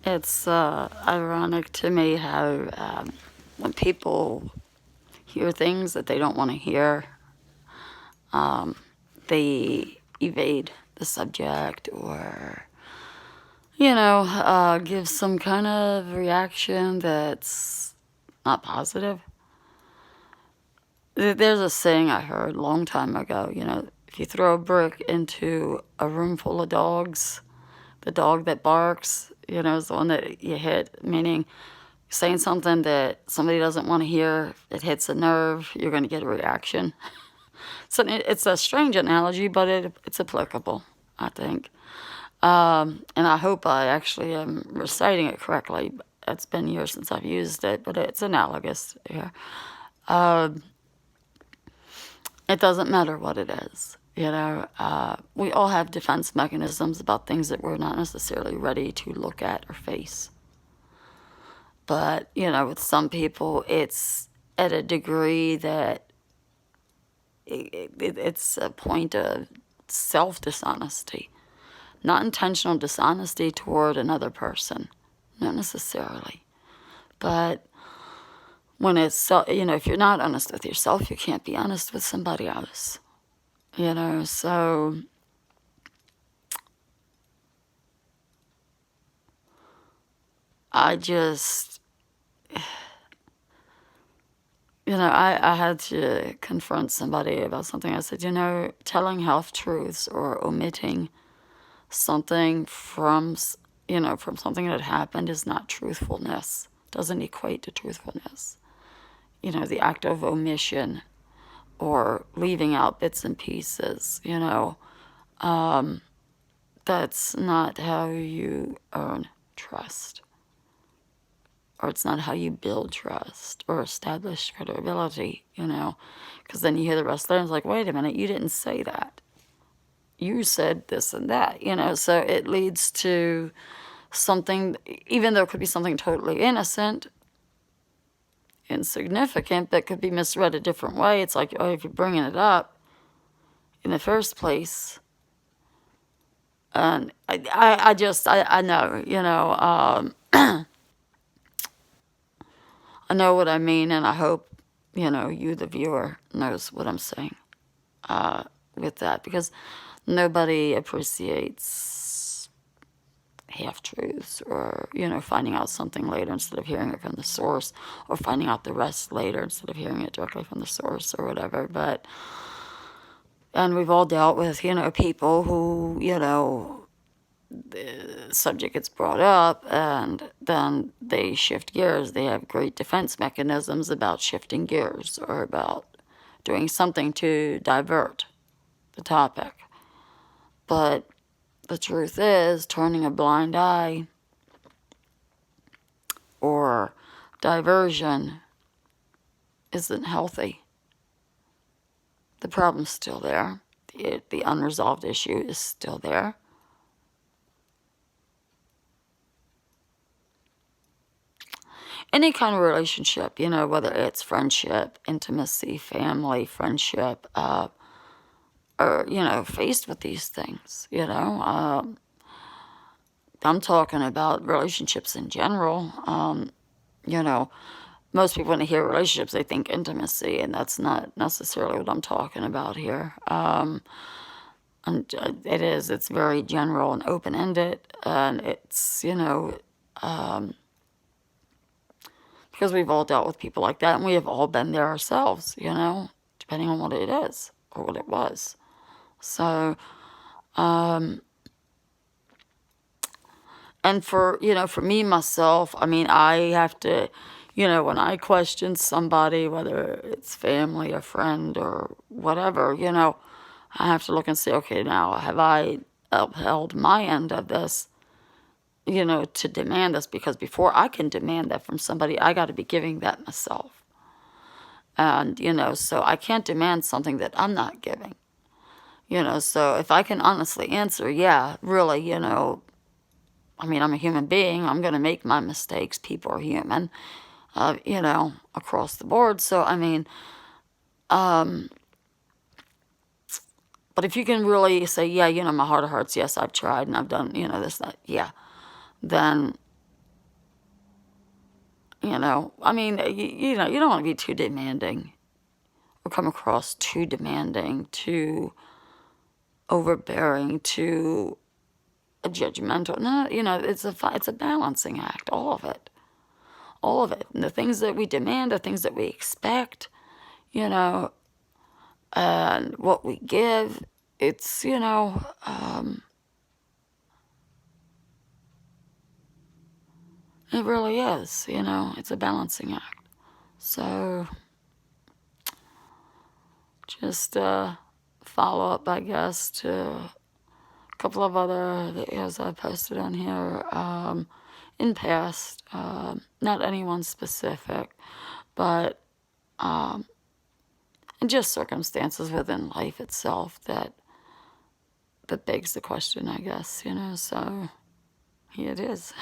It's ironic to me how when people hear things that they don't want to hear, they evade the subject or, give some kind of reaction that's not positive. There's a saying I heard a long time ago, if you throw a brick into a room full of dogs, the dog that barks, is the one that you hit, meaning saying something that somebody doesn't want to hear, it hits a nerve, you're going to get a reaction. So it's a strange analogy, but it's applicable, I think. And I hope I actually am reciting it correctly. It's been years since I've used it, but it's analogous here. It doesn't matter what it is. We all have defense mechanisms about things that we're not necessarily ready to look at or face. But, with some people, it's at a degree that it's a point of self-dishonesty. Not intentional dishonesty toward another person, not necessarily. But when it's, if you're not honest with yourself, you can't be honest with somebody else. So I just, I had to confront somebody about something. I said, telling half truths or omitting something from something that happened is not truthfulness. Doesn't equate to truthfulness. The act of omission or leaving out bits and pieces, that's not how you earn trust. Or it's not how you build trust or establish credibility, because then you hear the rest of it and it's like, wait a minute, you didn't say that. You said this and that, so it leads to something, even though it could be something totally innocent, insignificant, but could be misread a different way. It's like, oh, if you're bringing it up in the first place, and I know, I know what I mean, and I hope, you, the viewer, knows what I'm saying with that, because nobody appreciates half-truths or, finding out something later instead of hearing it from the source, or finding out the rest later instead of hearing it directly from the source or whatever. And we've all dealt with, people who, the subject gets brought up and then they shift gears. They have great defense mechanisms about shifting gears or about doing something to divert the topic. But the truth is, turning a blind eye or diversion isn't healthy. The problem's still there. The unresolved issue is still there. Any kind of relationship, whether it's friendship, intimacy, family, friendship, or, faced with these things, I'm talking about relationships in general. Most people, when they hear relationships, they think intimacy, and that's not necessarily what I'm talking about here. And it's very general and open-ended, and it's, because we've all dealt with people like that, and we have all been there ourselves, depending on what it is or what it was. So, and for me, myself, I have to, when I question somebody, whether it's family, a friend, or whatever, I have to look and say, okay, now, have I upheld my end of this, to demand this? Because before I can demand that from somebody, I got to be giving that myself. And, so I can't demand something that I'm not giving. So if I can honestly answer, yeah, really, I'm a human being. I'm going to make my mistakes. People are human, across the board. So, but if you can really say, yeah, my heart of hearts, yes, I've tried and I've done, this, that, yeah, then I mean, you know, you don't want to be too demanding or come across too demanding, too overbearing, too judgmental. No, it's a balancing act, all of it. All of it. And the things that we demand, the things that we expect, you know, and what we give, it's, it really is, it's a balancing act. So just follow up, I guess, to a couple of other videos I posted on here in past. Not anyone specific, but just circumstances within life itself that begs the question, I guess, so here it is.